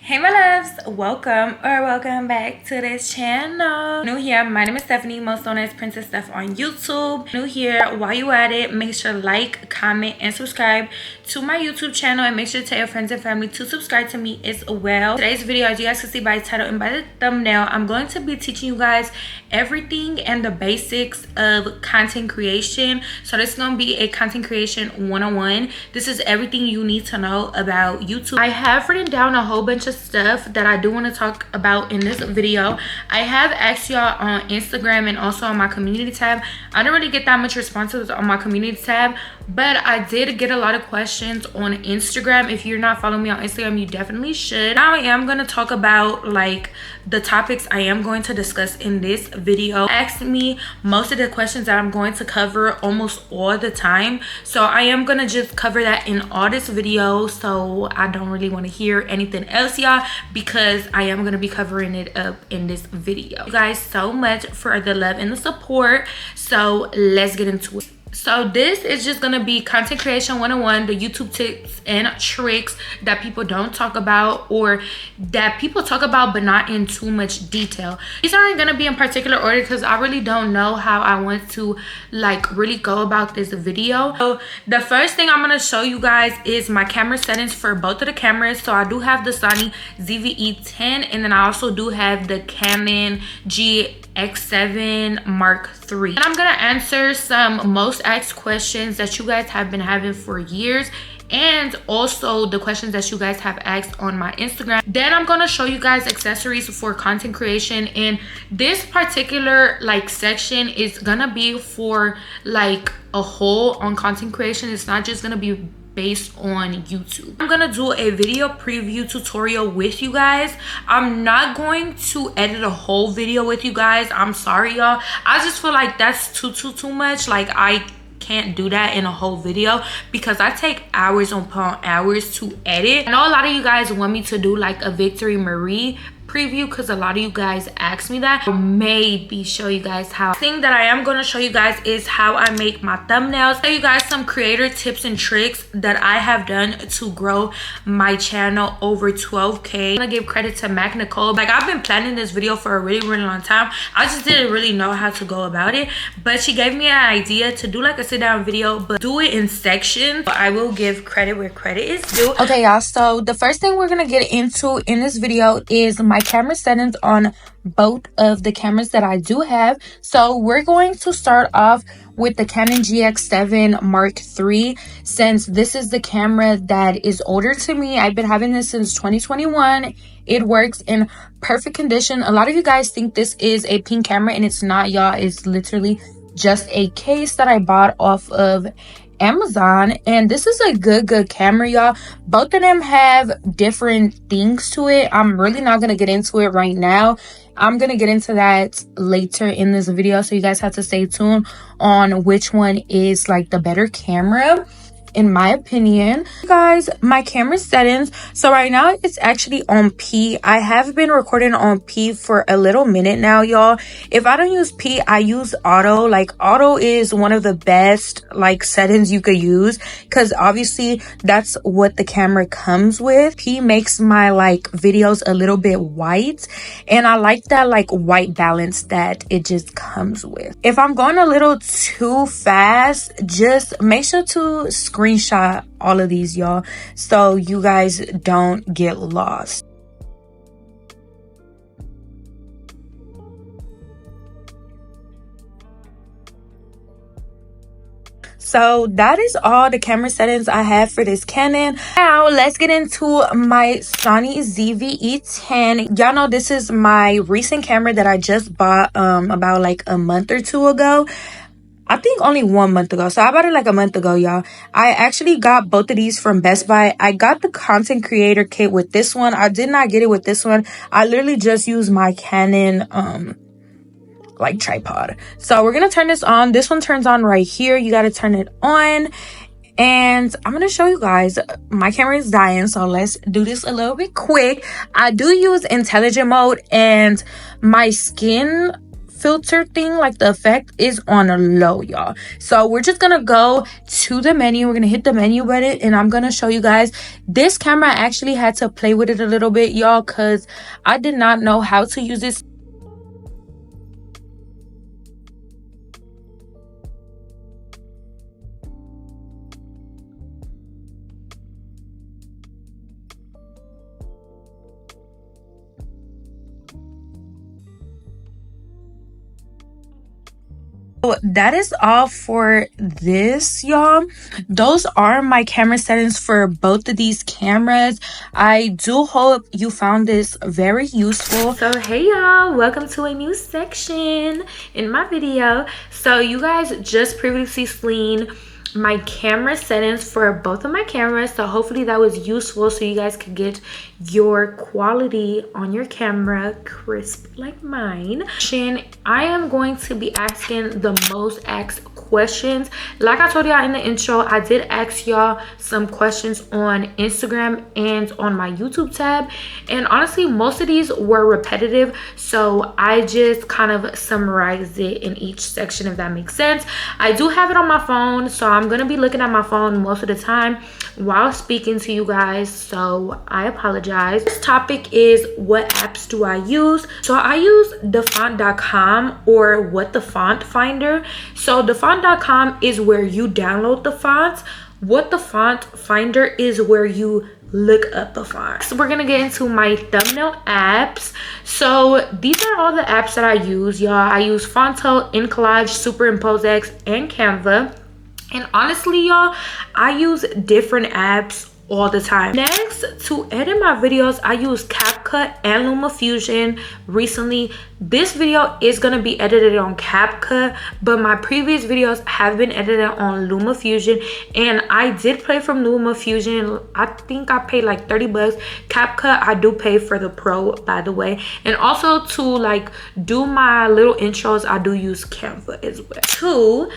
Hey my loves, welcome back to this channel. New here, my name is Stephanie, most known as Princess Steph on YouTube. New here, while you at it, make sure to like, comment, and subscribe to my YouTube channel, and make sure to tell your friends and family to subscribe to me as well. Today's video, as you guys can see by the title and by the thumbnail, I'm going to be teaching you guys everything and the basics of content creation. So this is going to be a content creation 101. This is everything you need to know about YouTube. I have written down a whole bunch of stuff that I do want to talk about in this video. I have asked y'all on Instagram and also on my community tab. I didn't really get that much responses on my community tab, but I did get a lot of questions on Instagram. If you're not following me on Instagram, you definitely should. Now I am going to talk about like the topics I am going to discuss in this video. Ask me most of the questions that I'm going to cover almost all the time, so I am going to just cover that in all this video. So I don't really want to hear anything else, y'all, because I am going to be covering it up in this video. Thank you guys so much for the love and the support, so let's get into it. So this is just gonna be content creation 101, the YouTube tips and tricks that people don't talk about, or that people talk about but not in too much detail. These aren't gonna be in particular order because I really don't know how I want to like really go about this video. So the first thing I'm gonna show you guys is my camera settings for both of the cameras. So I do have the Sony ZV-E10, and then I also do have the Canon X7 Mark III. And I'm gonna answer some most asked questions that you guys have been having for years, and also the questions that you guys have asked on my Instagram. Then I'm gonna show you guys accessories for content creation, and this particular like section is gonna be for like a whole on content creation. It's not just gonna be based on YouTube. I'm gonna do a video preview tutorial with you guys. I'm not going to edit a whole video with you guys. I'm sorry, y'all. I just feel like that's too much. Like I can't do that in a whole video because I take hours upon hours to edit. I know a lot of you guys want me to do like a Victory Marrie preview because a lot of you guys asked me that. I'll maybe show you guys how. The thing that I am going to show you guys is how I make my thumbnails. Show you guys some creator tips and tricks that I have done to grow my channel over 12K. I'm gonna give credit to Mac Nicole. Like I've been planning this video for a really long time. I just didn't really know how to go about it, but she gave me an idea to do like a sit down video, but do it in sections. But I will give credit where credit is due. Okay, y'all, so the first thing we're gonna get into in this video is my camera settings on both of the cameras that I do have. So we're going to start off with the Canon GX7 Mark III, since this is the camera that is older to me. I've been having this since 2021. It works in perfect condition. A lot of you guys think this is a pink camera, and it's not, y'all. It's literally just a case that I bought off of Amazon, and this is a good camera, y'all. Both of them have different things to it. I'm really not gonna get into it right now. I'm gonna get into that later in this video, so you guys have to stay tuned on which one is like the better camera in my opinion. Guys, my camera settings, so right now it's actually on P. I have been recording on P for a little minute now, y'all. If I don't use P, I use auto. Like auto is one of the best like settings you could use, because obviously that's what the camera comes with. P makes my like videos a little bit white, and I like that like white balance that it just comes with. If I'm going a little too fast, just make sure to screenshot all of these, y'all, so you guys don't get lost. So that is all the camera settings I have for this Canon. Now let's get into my Sony ZV-E10. Y'all know this is my recent camera that I just bought about like a month or two ago. I think only 1 month ago. So I bought it like a month ago, y'all. I actually got both of these from Best Buy. I got the content creator kit with this one. I did not get it with this one. I literally just used my Canon like tripod. So we're gonna turn this on. This one turns on right here. You gotta turn it on, and I'm gonna show you guys. My camera is dying, so let's do this a little bit quick. I do use intelligent mode, and my skin filter thing, like the effect, is on a low, y'all. So we're just gonna go to the menu. We're gonna hit the menu button, and I'm gonna show you guys. This camera, I actually had to play with it a little bit, y'all, because I did not know how to use this. So that is all for this, y'all. Those are my camera settings for both of these cameras. I do hope you found this very useful. So hey y'all, welcome to a new section in my video. So you guys just previously seen my camera settings for both of my cameras, so hopefully that was useful so you guys could get your quality on your camera crisp like mine. I am going to be asking the most asked questions. Like I told y'all in the intro, I did ask y'all some questions on Instagram and on my YouTube tab, and honestly most of these were repetitive, so I just kind of summarized it in each section, if that makes sense. I do have it on my phone, so I'm gonna be looking at my phone most of the time while speaking to you guys, so I apologize. This topic is, what apps do I use? So I use thefont.com or what the font finder. So thefont.com is where you download the fonts. What the font finder is where you look up the font. So we're gonna get into my thumbnail apps. So these are all the apps that I use, y'all. I use Fonto, InCollage, Superimpose X, and Canva. And honestly, y'all, I use different apps all the time. Next, to edit my videos, I use CapCut and LumaFusion. Recently, this video is gonna be edited on CapCut, but my previous videos have been edited on LumaFusion, and I did pay from LumaFusion. I think I paid like 30 bucks. CapCut, I do pay for the Pro, by the way. And also to like do my little intros, I do use Canva as well. Two,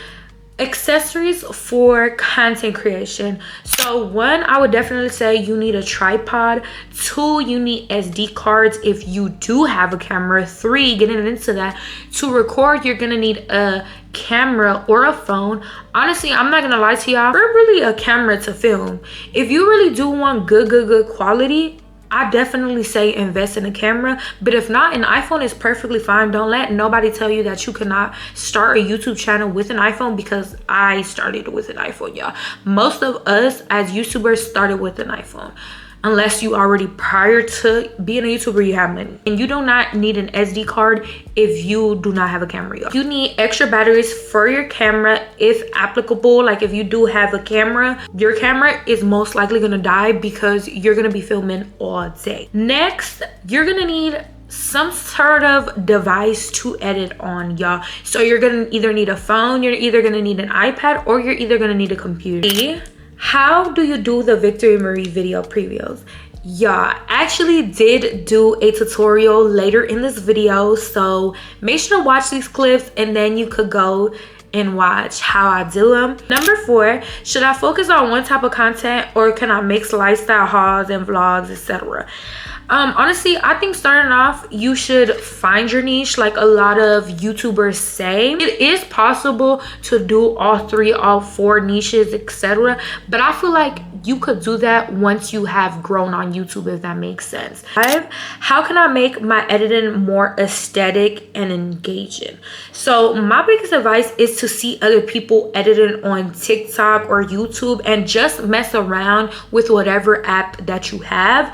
accessories for content creation. So one, I would definitely say you need a tripod. Two, you need SD cards if you do have a camera. Three, getting into that, to record you're gonna need a camera or a phone. Honestly, I'm not gonna lie to y'all, we're really a camera to film. If you really do want good quality, I definitely say invest in a camera, but if not, an iPhone is perfectly fine. Don't let nobody tell you that you cannot start a YouTube channel with an iPhone, because I started with an iPhone, y'all. Most of us as YouTubers started with an iPhone. Unless you already, prior to being a YouTuber, you have money. And you do not need an SD card if you do not have a camera, y'all. You need extra batteries for your camera if applicable. Like if you do have a camera, your camera is most likely gonna die because you're gonna be filming all day. Next, you're gonna need some sort of device to edit on, y'all. So you're gonna either need a phone, you're either gonna need an iPad, or you're either gonna need a computer. How do you do the Victory Marie video previews? Yeah, I actually did do a tutorial later in this video, so make sure to watch these clips and then you could go and watch how I do them. Number 4, should I focus on one type of content, or can I mix lifestyle hauls and vlogs, etc.? Honestly, I think starting off, you should find your niche, like a lot of YouTubers say. It is possible to do all 3, all 4 niches, etc. But I feel like you could do that once you have grown on YouTube, if that makes sense. 5, how can I make my editing more aesthetic and engaging? So my biggest advice is to see other people editing on TikTok or YouTube and just mess around with whatever app that you have.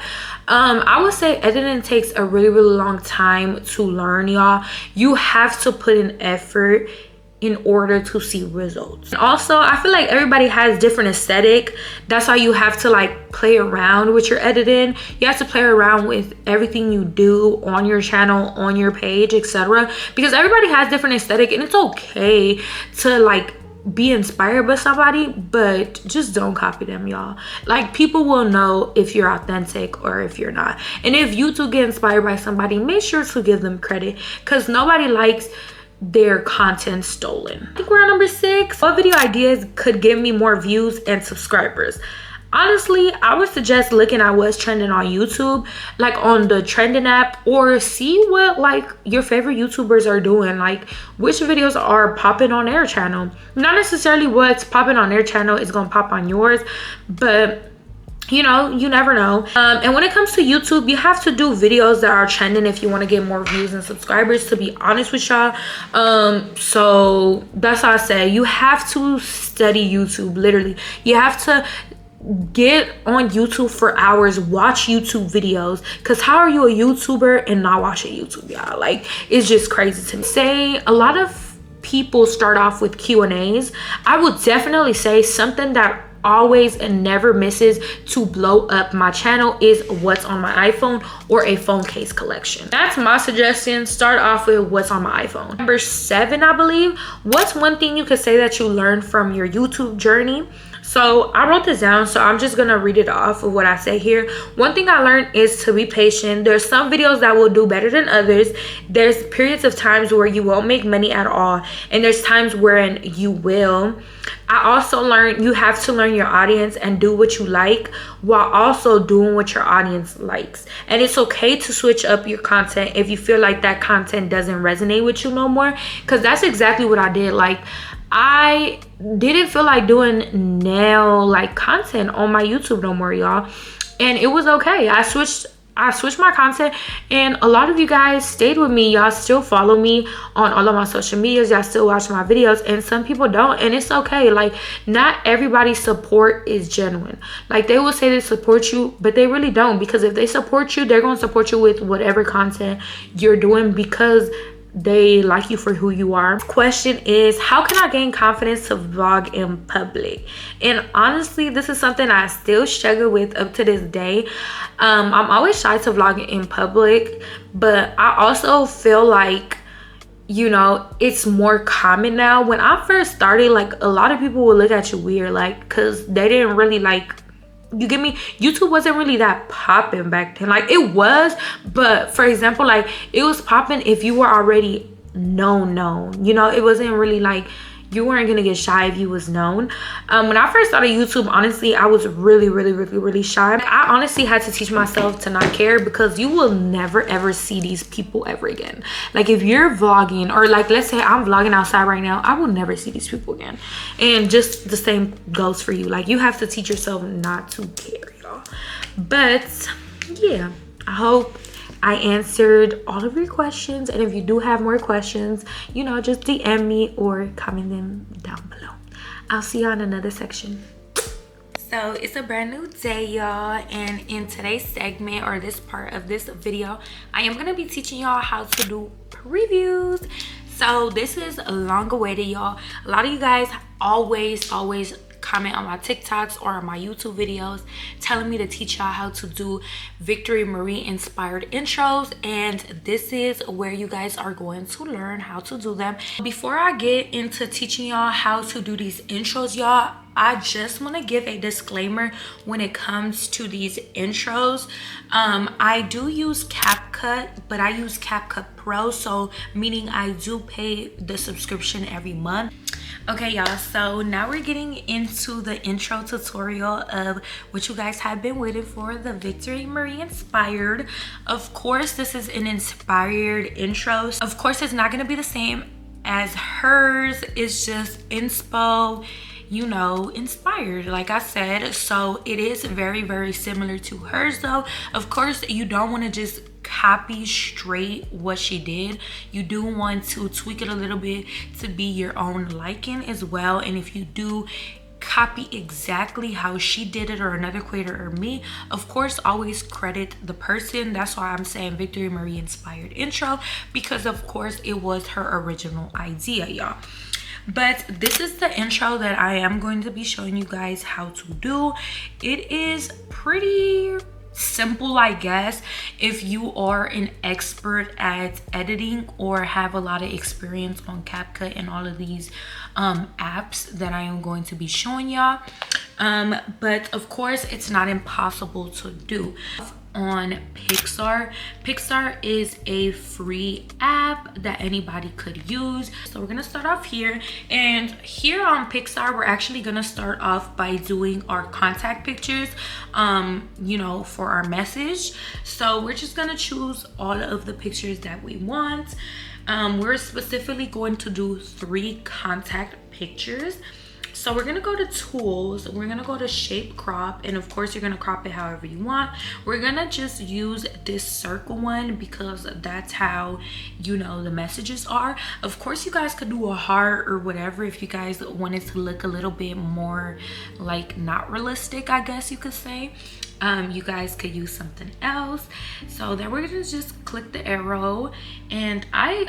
I would say editing takes a really long time to learn, y'all. You have to put in effort in order to see results. And also, I feel like everybody has different aesthetic. That's why you have to like play around with your editing. You have to play around with everything you do on your channel, on your page, etc. Because everybody has different aesthetic, and it's okay to like be inspired by somebody, but just don't copy them, y'all. Like, people will know if you're authentic or if you're not. And if you do get inspired by somebody, make sure to give them credit, because nobody likes their content stolen. I think we're on number 6. What video ideas could give me more views and subscribers? honestly, I would suggest looking at what's trending on YouTube, like on the trending app, or see what like your favorite YouTubers are doing, like which videos are popping on their channel. Not necessarily what's popping on their channel is gonna pop on yours, but you know, you never know. And when it comes to YouTube, you have to do videos that are trending if you want to get more views and subscribers, to be honest with y'all. So that's how I say you have to study YouTube. Literally, you have to get on YouTube for hours, watch YouTube videos, because how are you a YouTuber and not watching YouTube, y'all? Like, it's just crazy to me. Say a lot of people start off with Q&As. I would definitely say something that always and never misses to blow up my channel is what's on my iPhone or a phone case collection. That's my suggestion. Start off with what's on my iPhone. Number 7, I believe. What's one thing you could say that you learned from your YouTube journey? So I wrote this down, so I'm just gonna read it off of what I say here. One thing I learned is to be patient. There's some videos that will do better than others. There's periods of times where you won't make money at all, and there's times wherein you will. I also learned you have to learn your audience and do what you like while also doing what your audience likes. And it's okay to switch up your content if you feel like that content doesn't resonate with you no more, because that's exactly what I did. Like, I didn't feel like doing nail like content on my YouTube no more, y'all, and it was okay. I switched my content, and a lot of you guys stayed with me. Y'all still follow me on all of my social medias. Y'all still watch my videos, and some people don't, and it's okay. Like, not everybody's support is genuine. Like, they will say they support you, but they really don't, because if they support you, they're going to support you with whatever content you're doing, because they like you for who you are. Question is, how can I gain confidence to vlog in public? And honestly, this is something I still struggle with up to this day. I'm always shy to vlog in public, but I also feel like, you know, it's more common now. When I first started, like, a lot of people would look at you weird, like, because they didn't really like, you get me, YouTube wasn't really that popping back then. Like, it was, but for example, like, it was popping if you were already known, you know. It wasn't really like, you weren't gonna get shy if you was known. When I first started YouTube, honestly, I was really shy. I honestly had to teach myself to not care, because you will never ever see these people ever again. Like, if you're vlogging, or like, let's say I'm vlogging outside right now, I will never see these people again. And just the same goes for you. Like, you have to teach yourself not to care, y'all. But yeah, I hope I answered all of your questions, and if you do have more questions, you know, just DM me or comment them down below. I'll see you on another section. So it's a brand new day, y'all, and in today's segment, or this part of this video, I am gonna be teaching y'all how to do previews. So this is long awaited, y'all. A lot of you guys always comment on my TikToks or on my YouTube videos telling me to teach y'all how to do Victory Marrie inspired intros, and this is where you guys are going to learn how to do them. Before I get into teaching y'all how to do these intros, y'all, I just want to give a disclaimer when it comes to these intros. I do use CapCut, but I use CapCut Pro, so meaning I do pay the subscription every month. Okay, y'all, so now we're getting into the intro tutorial of what you guys have been waiting for, the Victory Marrie inspired. Of course, this is an inspired intro. Of course, it's not going to be the same as hers. It's just inspo, you know, inspired, like I said. So it is very similar to hers, though. Of course, you don't want to just copy straight what she did. You do want to tweak it a little bit to be your own liking as well. And if you do copy exactly how she did it, or another creator, or me, of course, always credit the person. That's why I'm saying Victory Marrie inspired intro, because of course it was her original idea, y'all. But this is the intro that I am going to be showing you guys how to do. It is pretty simple, I guess, if you are an expert at editing or have a lot of experience on CapCut and all of these apps that I am going to be showing y'all. But of course, it's not impossible to do. on Pixar. Pixar is a free app that anybody could use. So we're gonna start off here, and here on Pixar we're actually gonna start off by doing our contact pictures, you know, for our message. So we're just gonna choose all of the pictures that we want. We're specifically going to do 3 contact pictures. So we're gonna go to tools, we're gonna go to shape crop, and of course you're gonna crop it however you want. We're gonna just use this circle one because that's how, you know, the messages are. Of course you guys could do a heart or whatever if you guys wanted to look a little bit more like not realistic, I guess you could say. You guys could use something else. So then we're gonna just click the arrow, and I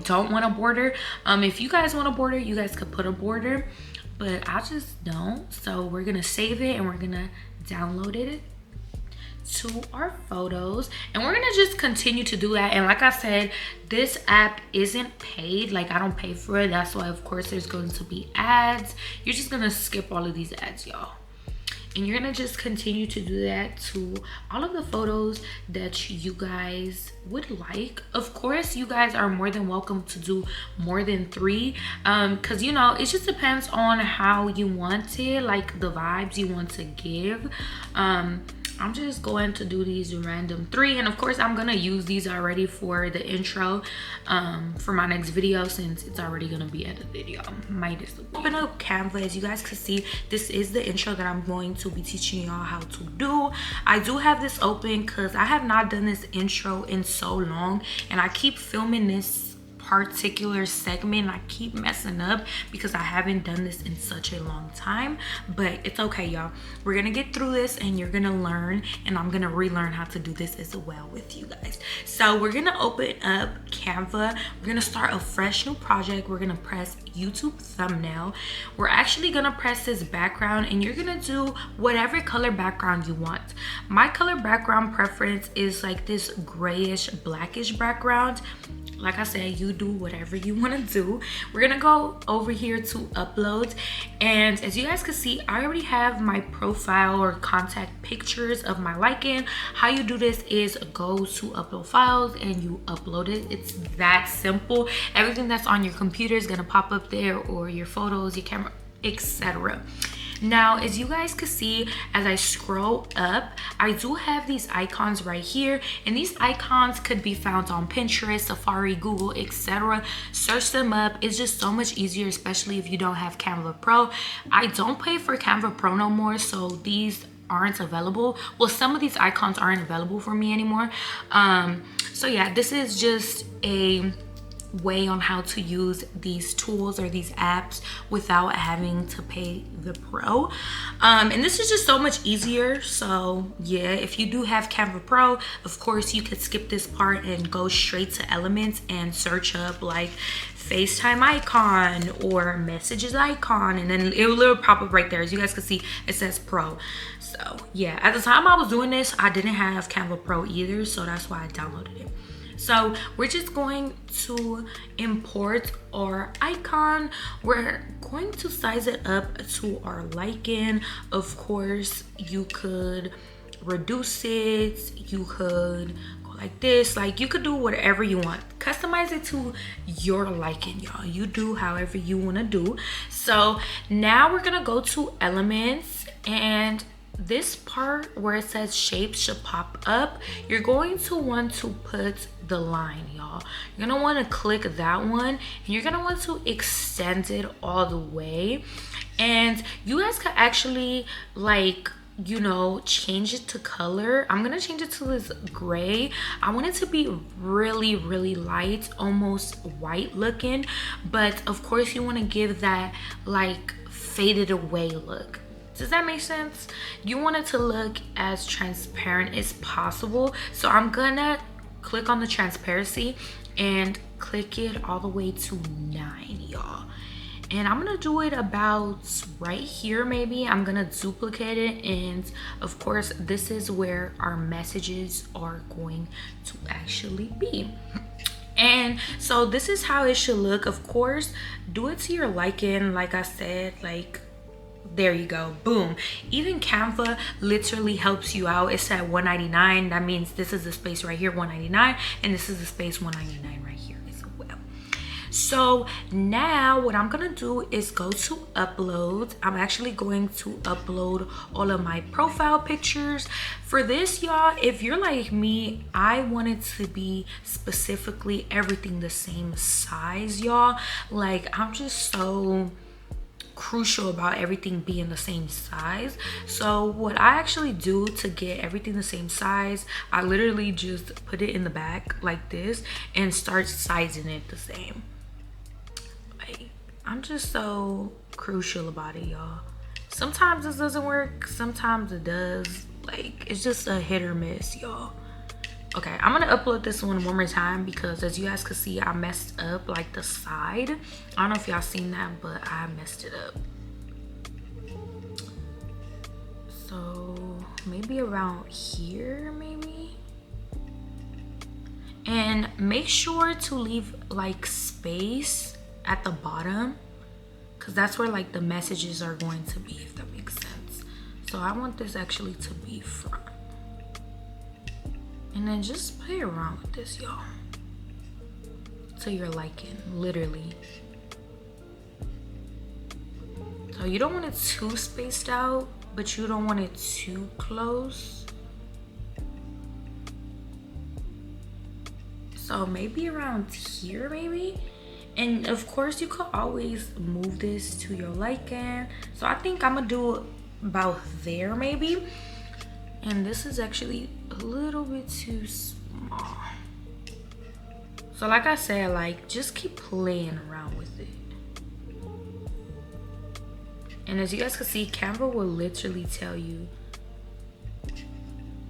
don't want a border. If you guys want a border, you guys could put a border, but I just don't. So we're gonna save it and we're gonna download it to our photos, and we're gonna just continue to do that. And like I said, this app isn't paid, like I don't pay for it. That's why of course there's going to be ads. You're just gonna skip all of these ads, y'all. And you're gonna just continue to do that to all of the photos that you guys would like. Of course you guys are more than welcome to do more than 3, because you know, it just depends on how you want it, like the vibes you want to give. I'm just going to do these random 3, and of course I'm gonna use these already for the intro for my next video, since it's already gonna be at the video. Might as well open up Canva. As you guys can see, this is the intro that I'm going to be teaching y'all how to do. I do have this open because I have not done this intro in so long, and I keep filming this particular segment and I keep messing up because I haven't done this in such a long time. But it's okay, y'all. We're gonna get through this and you're gonna learn, and I'm gonna relearn how to do this as well with you guys. So we're gonna open up Canva. We're gonna start a fresh new project. We're gonna press YouTube thumbnail. We're actually gonna press this background, and you're gonna do whatever color background you want. My color background preference is like this grayish blackish background. Like I said, you do whatever you want to do. We're gonna go over here to upload, and as you guys can see, I already have my profile or contact pictures of my liking. How you do this is go to upload files and you upload it. It's that simple. Everything that's on your computer is gonna pop up there, or your photos, your camera, etc. Now, as you guys can see, as I scroll up, I do have these icons right here, and these icons could be found on Pinterest, Safari, Google, etc. Search them up. It's just so much easier, especially if you don't have Canva Pro. I don't pay for Canva Pro no more, so these aren't available. Well, some of these icons aren't available for me anymore. So yeah, this is just a way on how to use these tools or these apps without having to pay the pro, and this is just so much easier. So yeah, if you do have Canva Pro, of course you could skip this part and go straight to elements and search up like FaceTime icon or messages icon, and then it will pop up right there. As you guys can see, it says Pro. So yeah, at the time I was doing this, I didn't have Canva Pro either, so that's why I downloaded it. So we're just going to import our icon. We're going to size it up to our liking. Of course, you could reduce it. You could go like this. Like, you could do whatever you want. Customize it to your liking, y'all. You do however you want to do. So now we're going to go to elements, and this part where it says shape should pop up. You're going to want to put the line, y'all. You're gonna want to click that one, and you're gonna want to extend it all the way. And you guys could actually, like, you know, change it to color. I'm gonna change it to this gray. I want it to be really, really light, almost white looking, but of course you want to give that like faded away look. Does that make sense? You want it to look as transparent as possible. So I'm gonna click on the transparency and click it all the way to 9, y'all. And I'm gonna do it about right here maybe. I'm gonna duplicate it, and of course this is where our messages are going to actually be. And so this is how it should look. Of course, do it to your liking. Like I said, like, There you go. Boom. Even Canva literally helps you out. It's at $1.99. That means this is the space right here, $1.99, and this is the space $1.99 right here as well. So now what I'm gonna do is go to upload. I'm actually going to upload all of my profile pictures. For this, y'all, if you're like me, I want it to be specifically everything the same size, y'all. Like, I'm just so crucial about everything being the same size. So what I actually do to get everything the same size, I literally just put it in the back like this and start sizing it the same. Like, I'm just so crucial about it, y'all. Sometimes this doesn't work, sometimes it does. Like, it's just a hit or miss, y'all. Okay, I'm gonna upload this one more time because as you guys can see, I messed up like the side. I don't know if y'all seen that, but I messed it up. So maybe around here, maybe. And make sure to leave like space at the bottom because that's where like the messages are going to be, if that makes sense. So I want this actually to be front. And then just play around with this, y'all, to your liking, literally. So you don't want it too spaced out, but you don't want it too close. So maybe around here, maybe. And of course, you could always move this to your liking. So I think I'm gonna do about there, maybe. And this is actually a little bit too small. So like I said, like, just keep playing around with it. And as you guys can see, Canva will literally tell you,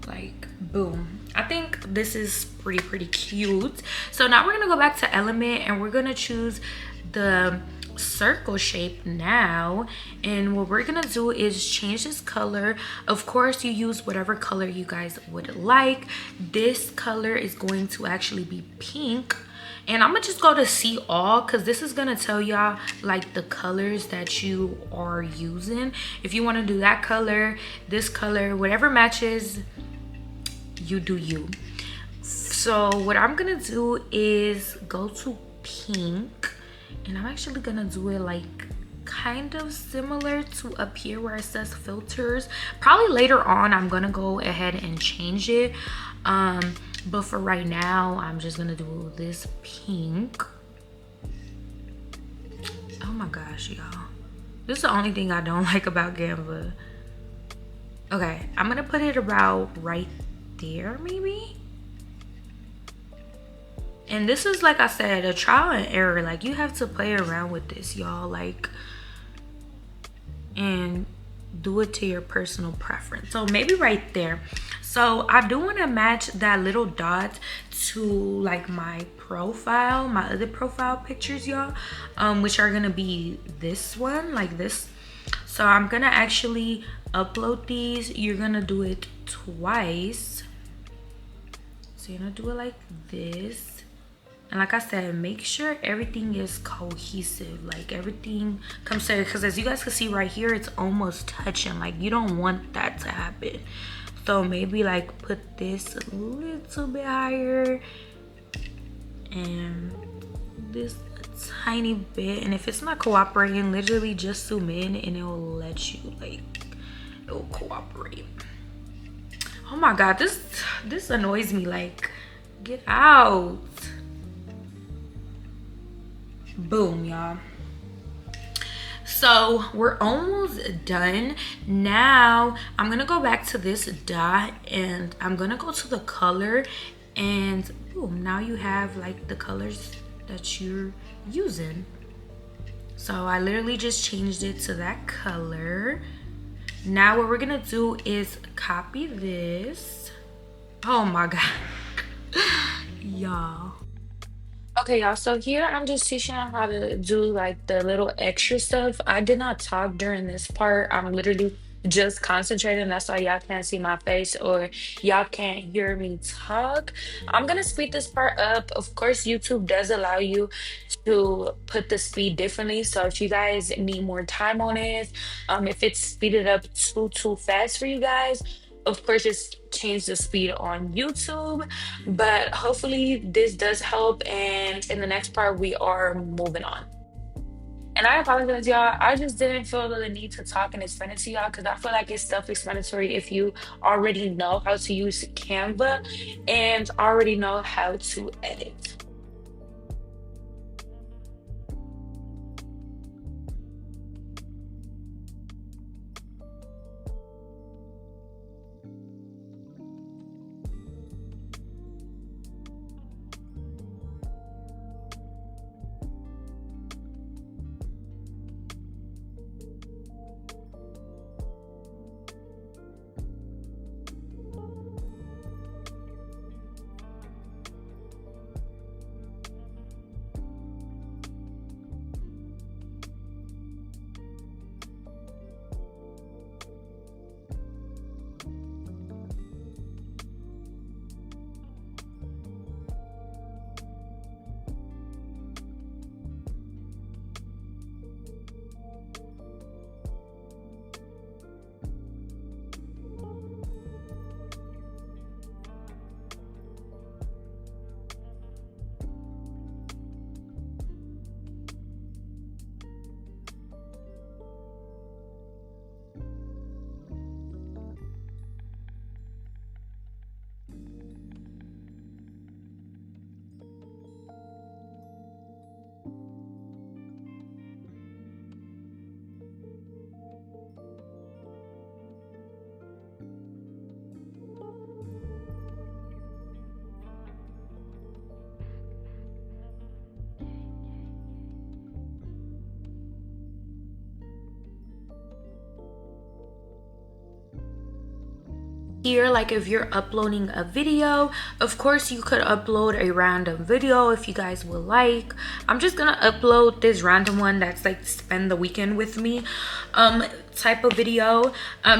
like, boom. I think this is pretty cute. So now we're gonna go back to element and we're gonna choose the circle shape now, and what we're gonna do is change this color. Of course, you use whatever color you guys would like. This color is going to actually be pink, and I'm gonna just go to see all because this is gonna tell y'all like the colors that you are using. If you want to do that color, this color, whatever matches, you do you. So what I'm gonna do is go to pink, and I'm actually gonna do it like kind of similar to up here where it says filters. Probably later on I'm gonna go ahead and change it, but for right now I'm just gonna do this pink. Oh my gosh, y'all, this is the only thing I don't like about Canva. Okay, I'm gonna put it about right there, maybe. And this is, like I said, a trial and error. Like, you have to play around with this, y'all, like, and do it to your personal preference. So maybe right there. So I do want to match that little dot to like my profile, my other profile pictures, y'all, which are gonna be this one, like this. So I'm gonna actually upload these. You're gonna do it twice. So you're gonna do it like this. And like I said, make sure everything is cohesive, like everything comes together, because as you guys can see right here, it's almost touching. Like, you don't want that to happen. So maybe like put this a little bit higher and this a tiny bit. And if it's not cooperating, literally just zoom in and it will let you, like, it will cooperate. Oh my god, this annoys me. Like, get out. Boom, y'all. So we're almost done. Now I'm gonna go back to this dot and I'm gonna go to the color, and boom, now you have like the colors that you're using. So I literally just changed it to that color. Now what we're gonna do is copy this. Oh my god. Y'all. Okay, y'all, so here I'm just teaching you how to do like the little extra stuff. I did not talk during this part. I'm literally just concentrating. That's why y'all can't see my face or y'all can't hear me talk. I'm gonna speed this part up. Of course, YouTube does allow you to put the speed differently. So if you guys need more time on it, if it's speeded up too fast for you guys, of course, just change the speed on YouTube. But hopefully this does help. And in the next part, we are moving on. And I apologize, y'all. I just didn't feel the need to talk and explain it to y'all because I feel like it's self-explanatory if you already know how to use Canva and already know how to edit. Here, like if you're uploading a video, of course you could upload a random video if you guys would like. I'm just gonna upload this random one that's like spend the weekend with me type of video,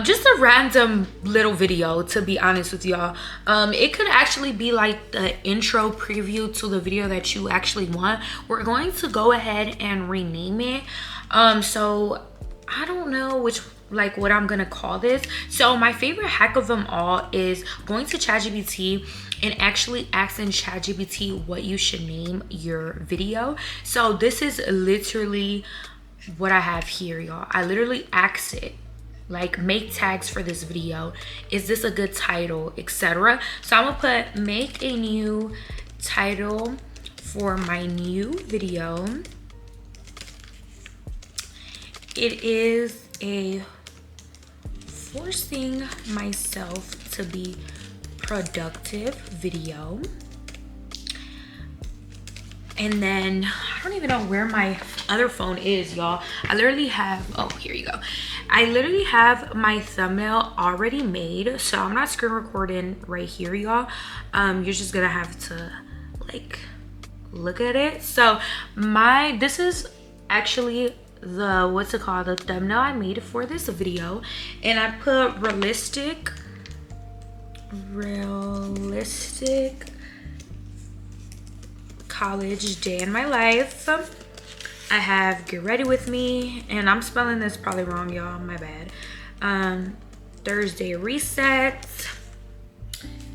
just a random little video, to be honest with y'all. It could actually be like the intro preview to the video that you actually want. We're going to go ahead and rename it, so I don't know what I'm gonna call this. So my favorite hack of them all is going to ChatGPT and actually asking ChatGPT what you should name your video. So this is literally what I have here, y'all. I literally asked it, like, make tags for this video, is this a good title, etc. So I'm gonna put make a new title for my new video. It is a forcing myself to be productive video. And then I don't even know where my other phone is, y'all. I literally have, oh, here you go. I literally have my thumbnail already made, so I'm not screen recording right here, y'all. You're just gonna have to like look at it. So this is actually the thumbnail I made for this video, and I put realistic college day in my life. I have get ready with me, and I'm spelling this probably wrong, y'all, my bad. Thursday reset,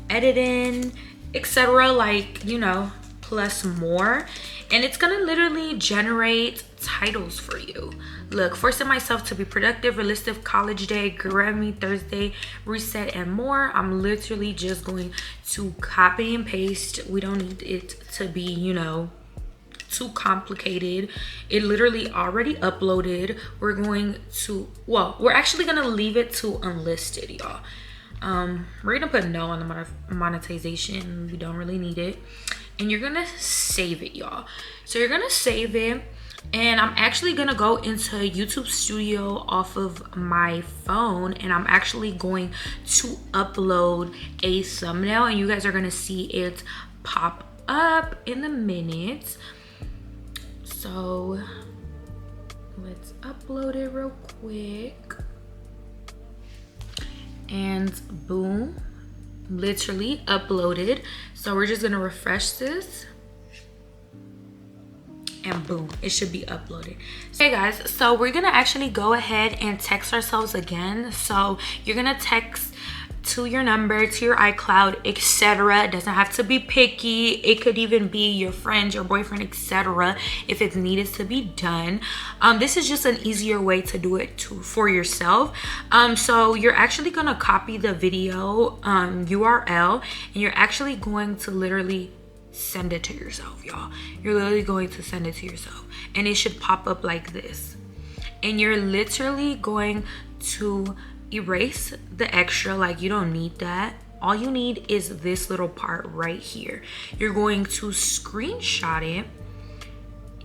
editing, etc., like, you know, plus more. And it's gonna literally generate titles for you. Look, forcing myself to be productive, realistic college day, Grammy, Thursday, reset, and more. I'm literally just going to copy and paste. We don't need it to be, you know, too complicated. It literally already uploaded. We're going to, well, we're actually gonna leave it to unlisted, y'all. We're gonna put no on the monetization. We don't really need it. And you're gonna save it, y'all. So you're gonna save it, and I'm actually gonna go into YouTube Studio off of my phone, and I'm actually going to upload a thumbnail, and you guys are gonna see it pop up in a minute. So let's upload it real quick. And boom, literally uploaded. So we're just gonna refresh this, and boom, it should be uploaded. Hey guys, so we're gonna actually go ahead and text ourselves again. So you're gonna text to your number, to your iCloud, etc. It doesn't have to be picky. It could even be your friend, your boyfriend, etc. if it needed to be done. This is just an easier way to do it for yourself. So you're actually gonna copy the video URL, and you're actually going to literally send it to yourself, y'all. You're literally going to send it to yourself, and it should pop up like this. And you're literally going to erase the extra, like you don't need that. All you need is this little part right here. You're going to screenshot it.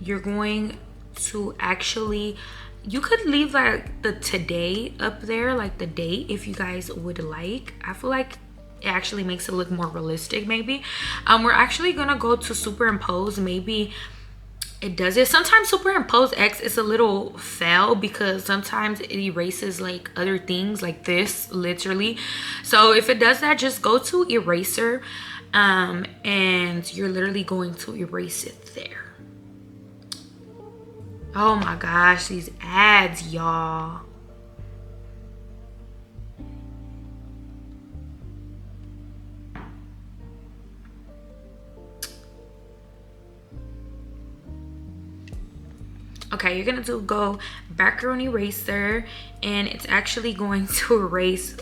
You're going to actually, you could leave like the today up there, like the date, if you guys would like. I feel like it actually makes it look more realistic. Maybe we're actually gonna go to superimpose. Maybe it does it. Sometimes superimpose X is a little fail because sometimes it erases like other things like this, literally. So if it does that, just go to eraser, and you're literally going to erase it there. Oh my gosh, these ads, y'all. Okay, you're gonna go background eraser, and it's actually going to erase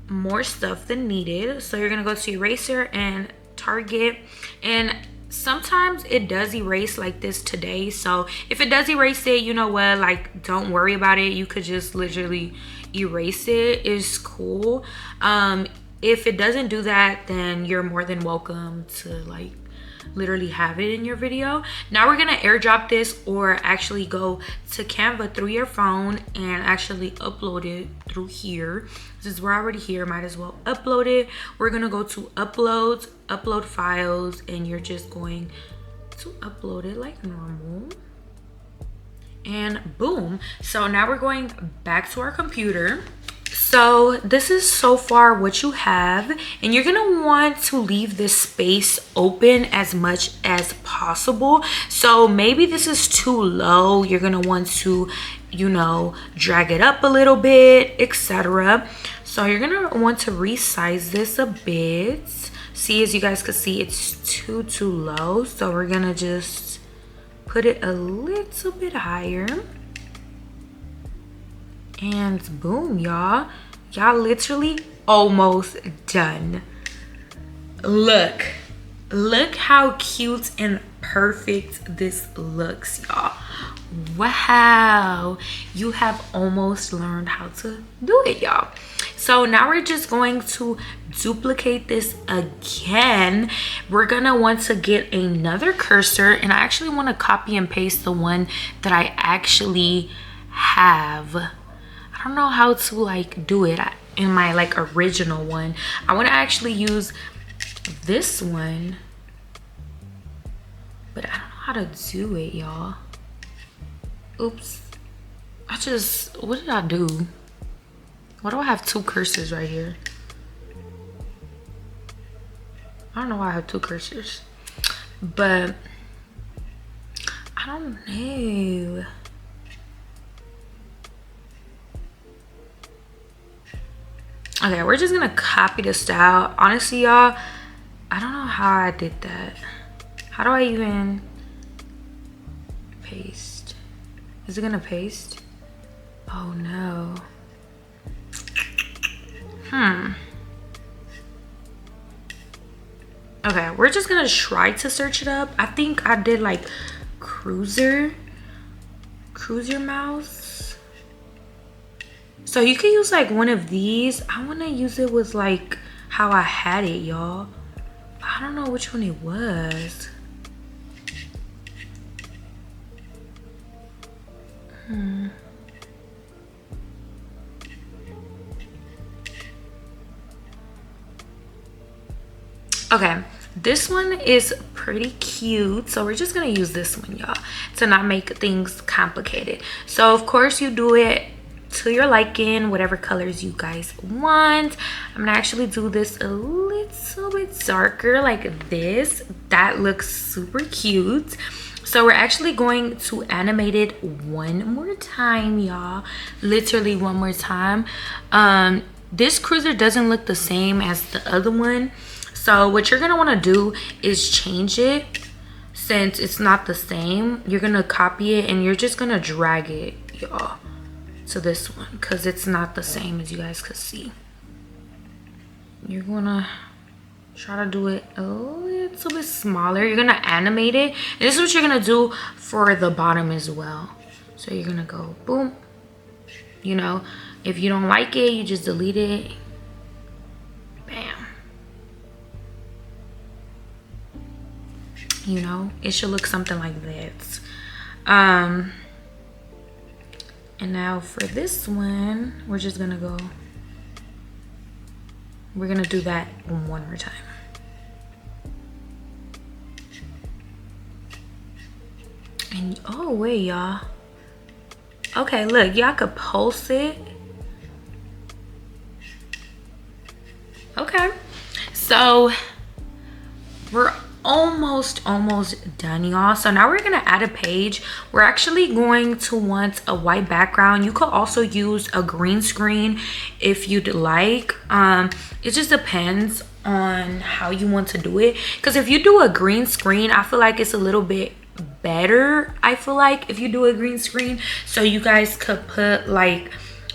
more stuff than needed. So you're gonna go to eraser and target, and sometimes it does erase like this today. So if it does erase it, you know what, like don't worry about it. You could just literally erase it. It's cool. If it doesn't do that, then you're more than welcome to like literally have it in your video. Now we're gonna airdrop this, or actually go to Canva through your phone and actually upload it through here. Since we're already here, might as well upload it. We're gonna go to uploads, upload files, and you're just going to upload it like normal, and boom. So now we're going back to our computer. So this is so far what you have, and you're gonna want to leave this space open as much as possible. So maybe this is too low. You're gonna want to, you know, drag it up a little bit, etc. So you're gonna want to resize this a bit. See, as you guys can see, it's too low. So we're gonna just put it a little bit higher. And boom, y'all literally almost done. Look how cute and perfect this looks, y'all. Wow, you have almost learned how to do it, y'all. So now we're just going to duplicate this again. We're gonna want to get another cursor, and I actually want to copy and paste the one that I actually have. I don't know how to like do it in my like original one. I want to actually use this one, but I don't know how to do it, y'all. Oops. What did I do? Why do I have two cursors right here? I don't know why I have two cursors, but I don't know. Okay, we're just gonna copy the style. Honestly, y'all, I don't know how I did that. How do I even paste? Is it gonna paste? Oh no. Okay, we're just gonna try to search it up. I think I did like cruiser mouse. So you can use like one of these. I want to use it with like how I had it, y'all. I don't know which one it was. Okay, this one is pretty cute, so we're just gonna use this one, y'all, to not make things complicated. So of course you do it to your liking, whatever colors you guys want. I'm gonna actually do this a little bit darker like this. That looks super cute. So we're actually going to animate it one more time, y'all. Literally one more time. This cruiser doesn't look the same as the other one. So what you're gonna wanna do is change it. Since it's not the same, you're gonna copy it and you're just gonna drag it, y'all, to this one, because it's not the same, as you guys could see. You're gonna try to do it a little bit smaller. You're gonna animate it, and this is what you're gonna do for the bottom as well. So you're gonna go boom. You know, if you don't like it, you just delete it. Bam. You know, it should look something like this. And now for this one, we're just gonna go, we're gonna do that one more time. And oh wait, y'all, okay, look, y'all could pulse it. Okay, so we're almost done, y'all. So now we're gonna add a page. We're actually going to want a white background. You could also use a green screen if you'd like. It just depends on how you want to do it, because if you do a green screen, I feel like it's a little bit better. I feel like if you do a green screen, so you guys could put like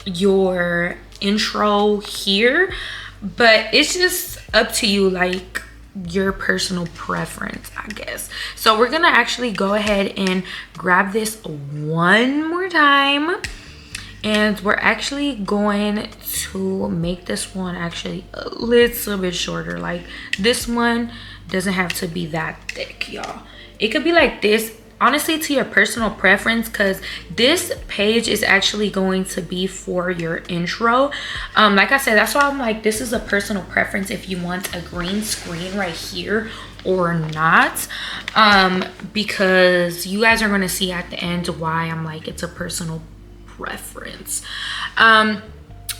your intro here, but it's just up to you, like your personal preference, I guess. So we're gonna actually go ahead and grab this one more time, and we're actually going to make this one actually a little bit shorter. Like this one doesn't have to be that thick, y'all. It could be like this, honestly, to your personal preference, because this page is actually going to be for your intro. Like I said, that's why I'm like, this is a personal preference if you want a green screen right here or not, because you guys are going to see at the end why I'm like, it's a personal preference.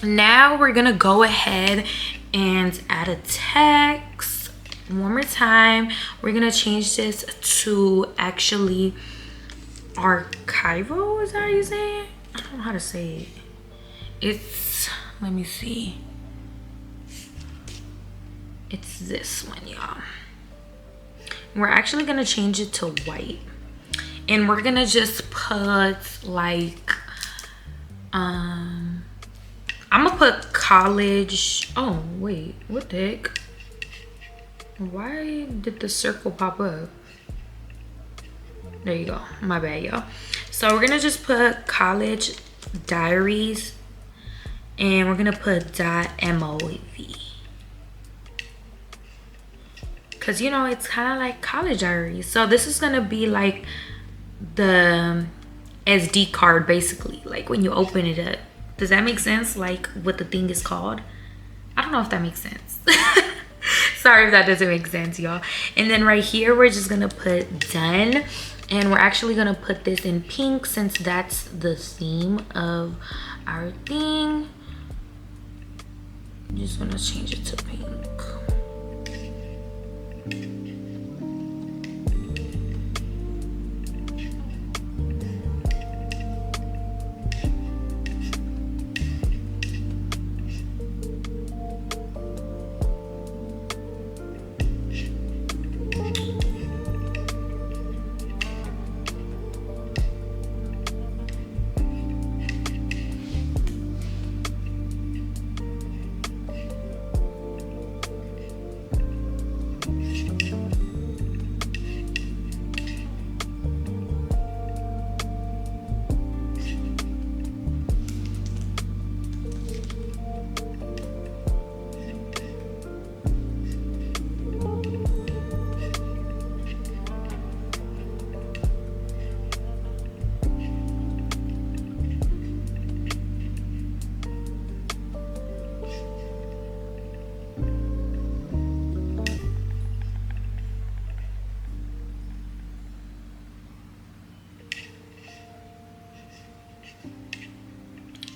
Now we're gonna go ahead and add a text. One more time, we're gonna change this to actually archival. Is that how you say it? I don't know how to say it. It's, let me see, it's this one, y'all. We're actually gonna change it to white, and we're gonna just put like I'm gonna put college. Oh wait, what the heck? Why did the circle pop up? There you go, my bad, y'all. So we're gonna just put college diaries, and we're gonna put .mov, because you know it's kind of like college diaries. So this is gonna be like the SD card, basically, like when you open it up. Does that make sense? Like what the thing is called? I don't know if that makes sense. Sorry if that doesn't make sense, y'all. And then right here, we're just gonna put done, and we're actually gonna put this in pink since that's the theme of our thing. I'm just gonna change it to pink.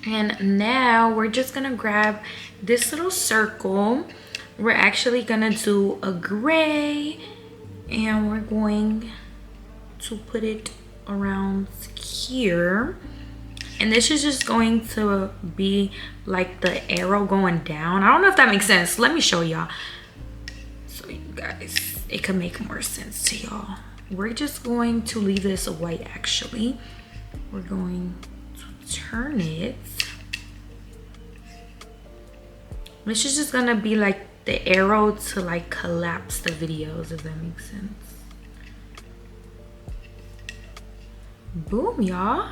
And now we're just gonna grab this little circle. We're actually gonna do a gray, and we're going to put it around here. And this is just going to be like the arrow going down. I don't know if that makes sense. Let me show y'all so you guys, it could make more sense to y'all. We're just going to leave this white actually. We're going to turn it. This is just gonna be like the arrow to like collapse the videos, if that makes sense. Boom, y'all.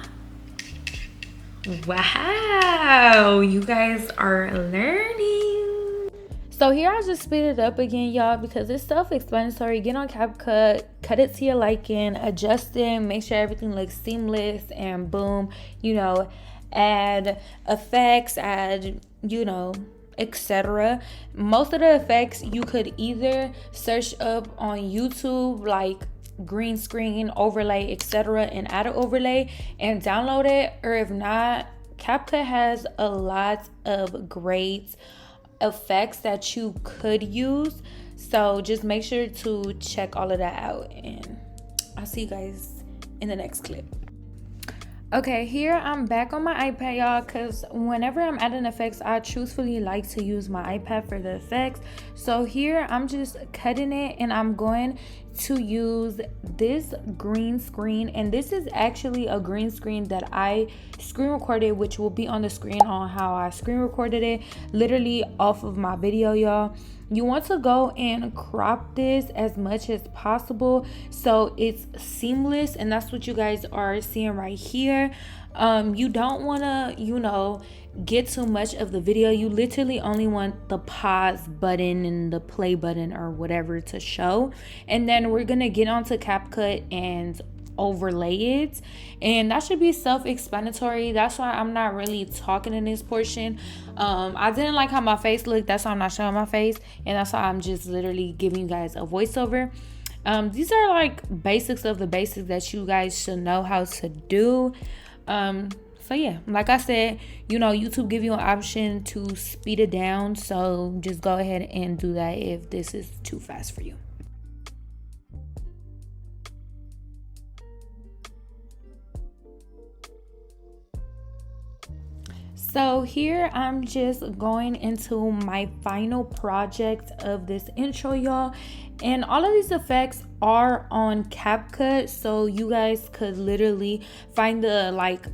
Wow, you guys are learning. So here I just speed it up again, y'all, because it's self-explanatory. Get on CapCut, cut it to your liking, adjust it, make sure everything looks seamless, and boom, you know, add effects, add, you know, etc. Most of the effects you could either search up on YouTube, like green screen, overlay, etc., and add an overlay and download it. Or if not, CapCut has a lot of great effects that you could use, so just make sure to check all of that out, and I'll see you guys in the next clip. Okay, here I'm back on my iPad, y'all, because whenever I'm adding effects, I truthfully like to use my iPad for the effects. So here I'm just cutting it, and I'm going to use this green screen. And this is actually a green screen that I screen recorded, which will be on the screen on how I screen recorded it, literally off of my video, y'all. You want to go and crop this as much as possible so it's seamless, and that's what you guys are seeing right here. You don't want to, you know, get too much of the video. You literally only want the pause button and the play button or whatever to show. And then we're gonna get onto CapCut and overlay it, and that should be self-explanatory. That's why I'm not really talking in this portion. I didn't like how my face looked, that's why I'm not showing my face, and that's why I'm just literally giving you guys a voiceover. These are like basics of the basics that you guys should know how to do. So yeah, like I said, you know, YouTube give you an option to speed it down, so just go ahead and do that if this is too fast for you. So here I'm just going into my final project of this intro, y'all, and all of these effects are on CapCut, so you guys could literally find the like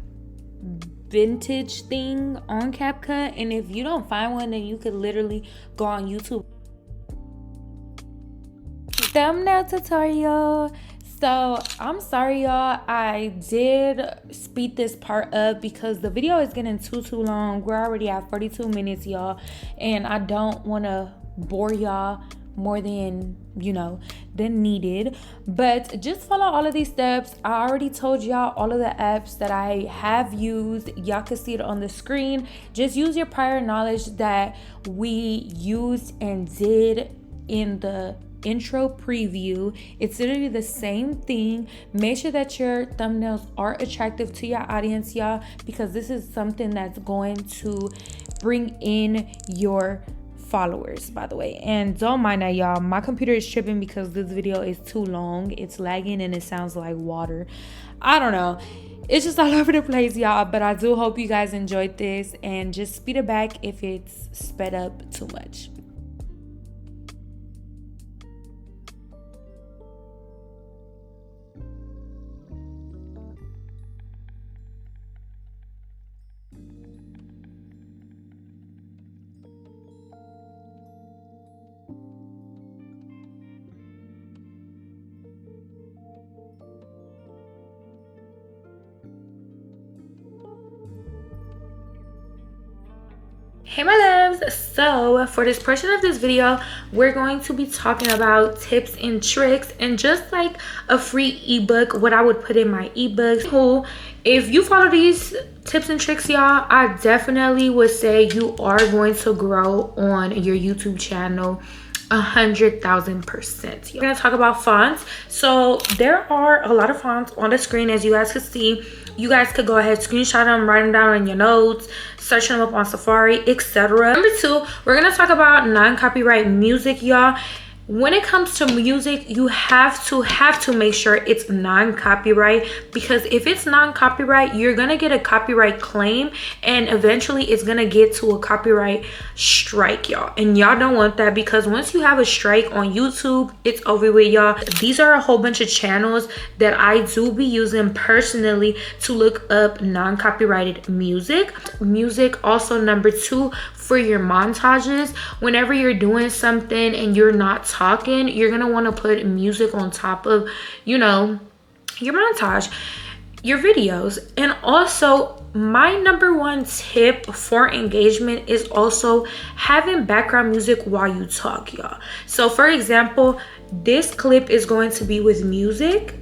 vintage thing on CapCut, and if you don't find one, then you could literally go on YouTube. Thumbnail tutorial. So I'm sorry, y'all, I did speed this part up because the video is getting too long. We're already at 42 minutes, y'all, and I don't want to bore y'all more than, you know, than needed. But just follow all of these steps. I already told y'all all of the apps that I have used. Y'all can see it on the screen. Just use your prior knowledge that we used and did in the intro preview. It's literally the same thing. Make sure that your thumbnails are attractive to your audience, y'all, because this is something that's going to bring in your followers, by the way. And don't mind that, y'all, my computer is tripping because this video is too long. It's lagging and it sounds like water. I don't know, it's just all over the place, y'all, but I do hope you guys enjoyed this, and just speed it back if it's sped up too much. Hey my loves, so for this portion of this video, we're going to be talking about tips and tricks, and just like a free ebook, what I would put in my ebooks. Cool. If you follow these tips and tricks, y'all, I definitely would say you are going to grow on your YouTube channel 100,000%. We're gonna talk about fonts. So there are a lot of fonts on the screen, as you guys can see. You guys could go ahead, screenshot them, write them down in your notes, search them up on Safari, etc. Number 2, we're gonna talk about non-copyright music, y'all. When it comes to music, you have to make sure it's non-copyright, because if it's non-copyright, you're gonna get a copyright claim and eventually it's gonna get to a copyright strike, y'all, and y'all don't want that, because once you have a strike on YouTube, it's over with, y'all. These are a whole bunch of channels that I do be using personally to look up non-copyrighted music. Also, number 2, for your montages, whenever you're doing something and you're not talking, you're gonna want to put music on top of, you know, your montage, your videos. And also, my number 1 tip for engagement is also having background music while you talk, y'all. So for example, this clip is going to be with music,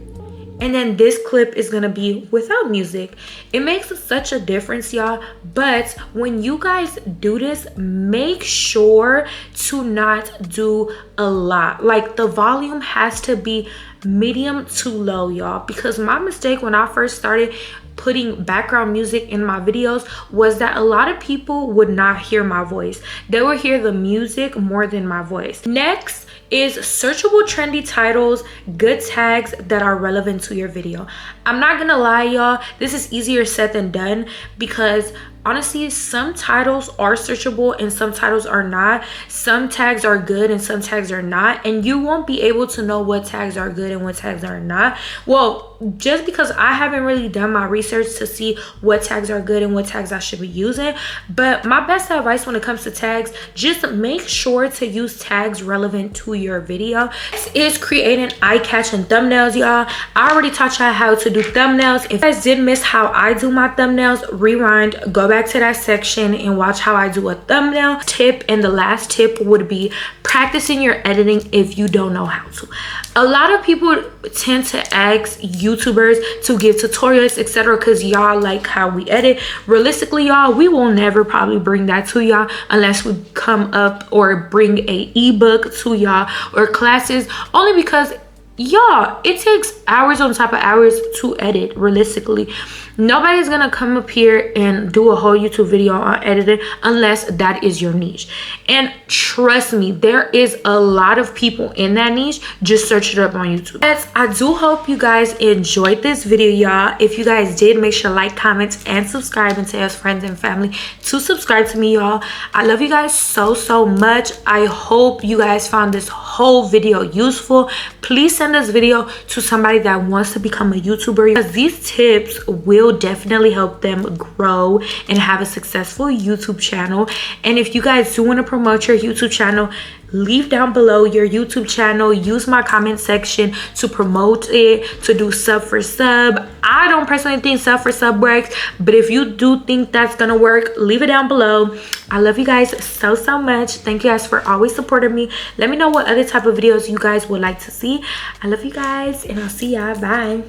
and then this clip is gonna be without music. It makes such a difference, y'all. But when you guys do this, make sure to not do a lot. Like, the volume has to be medium to low, y'all, because my mistake when I first started putting background music in my videos was that a lot of people would not hear my voice. They would hear the music more than my voice. Next is searchable trendy titles, good tags that are relevant to your video. I'm not gonna lie, y'all, this is easier said than done, because honestly, some titles are searchable and some titles are not. Some tags are good and some tags are not, and you won't be able to know what tags are good and what tags are not. Well, just because I haven't really done my research to see what tags are good and what tags I should be using. But my best advice when it comes to tags, just make sure to use tags relevant to your video. This is creating eye-catching thumbnails, y'all. I already taught y'all how to do thumbnails. If you guys did miss how I do my thumbnails, rewind, go back to that section and watch how I do a thumbnail tip. And the last tip would be practicing your editing if you don't know how to. A lot of people tend to ask YouTubers to give tutorials, etc., because y'all like how we edit. Realistically, y'all, we will never probably bring that to y'all unless we come up or bring a ebook to y'all or classes, only because y'all, it takes hours on top of hours to edit. Realistically, nobody's gonna come up here and do a whole YouTube video on editing unless that is your niche. And trust me, there is a lot of people in that niche. Just search it up on YouTube. Yes, I do hope you guys enjoyed this video, y'all. If you guys did, make sure to like, comment, and subscribe, and tell your friends and family to subscribe to me, y'all. I love you guys so much. I hope you guys found this whole video useful. Please send this video to somebody that wants to become a YouTuber, because these tips will definitely help them grow and have a successful YouTube channel. And if you guys do want to promote your YouTube channel, leave down below your YouTube channel. Use my comment section to promote it, to do sub for sub. I don't personally think sub for sub works, but if you do think that's gonna work, leave it down below. I love you guys so much. Thank you guys for always supporting me. Let me know what other type of videos you guys would like to see. I love you guys, and I'll see y'all. Bye.